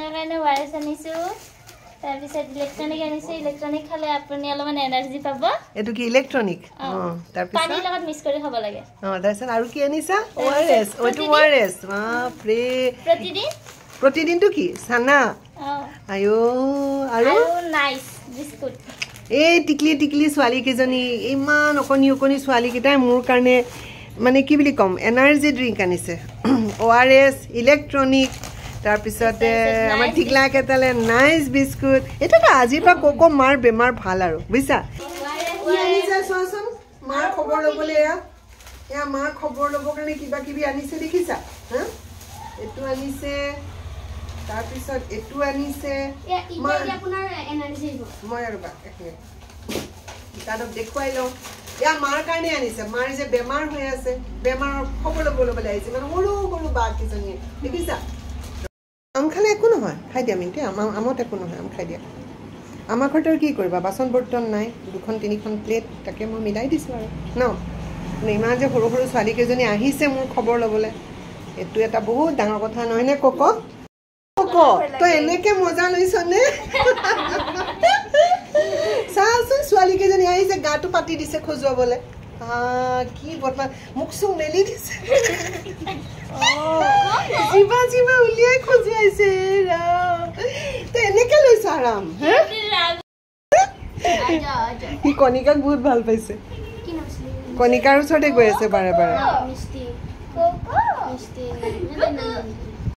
আপোনাৰ কাৰণে ওয়াৰেছ আনিছো তাৰ পিছত ইলেক্ট্ৰনিক আনিছো ইলেক্ট্ৰনিক খালে আপুনি অলপমান এনাৰ্জি পাব এটো কি ইলেক্ট্ৰনিক তাৰ পিছত পানী লগত মিক্স কৰি খাব লাগে তাৰ পিছত আৰু কি আনিছা ওয়াৰেছ ওটো ওয়াৰেছ বাপৰে প্ৰতিদিন তো কি সানা আয়ো আৰু নাইস বিস্কুট এই টিকলি সোৱালি কেজনী ইমান অকনি সোৱালি কিটাই মোৰ কাৰণে মানে কি বুলি কম এনাৰ্জি ড্ৰিংক আনিছে ওআৰএস ইলেক্ট্ৰনিক তাৰ পিছতে আমাৰ ঠিকলা কেটালে নাইস বিস্কুট এটা আজিৰ পৰা কোকো মাৰ বেমাৰ ভাল আৰু বুইছা আনিছে সোৱাচোন মাৰ খবৰ লবলে এয়া মাৰ খবৰ লব কাৰণে কিবা কিবি আনিছে দেখিছা হা এটো আনিছে তাৰ পিছত এটো আনিছে ইটা আপোনাৰ এনাৰ্জি মই আৰু বা এক মিনিট তাত দেখুৱাই লও ইয়া মাৰ কাৰণে আনিছে মাৰ যে বেমাৰ হৈ আছে বেমাৰৰ খবৰ লবলৈ আহিছে মানে সৰু বা কিজনী দেখিছা আম খালে একো নহয় খাই দিয়া মিনিটে আমত একো নহয় আম খাই দিয়া আমাৰ ঘৰতে কি কৰিবা বাচন বৰ্তন নাই দুখন তিনিখন প্লেট তাকে মই মিলাই দিছো আৰু ন ইমান যে সৰু ছোৱালী কেজনী আহিছে মোৰ খবৰ লবলৈ এটো এটা বহুত ডাঙৰ কথা নহয় নে কোকো তো এনেকে মজা লৈছনে চাচোন ছোৱালী কেজনী আহিছে গাটো পাতি দিছে খজুৱাবলে কি বটমা মুখ চুখ মেলি দিছে জিবা উলিয়াই খজুৱাইছে তো এনেকে লৈছ আৰাম কি কণিকাক বহুত ভাল পাইছে কণিকাৰ ওচৰতে গৈ আছে বাৰে বাৰে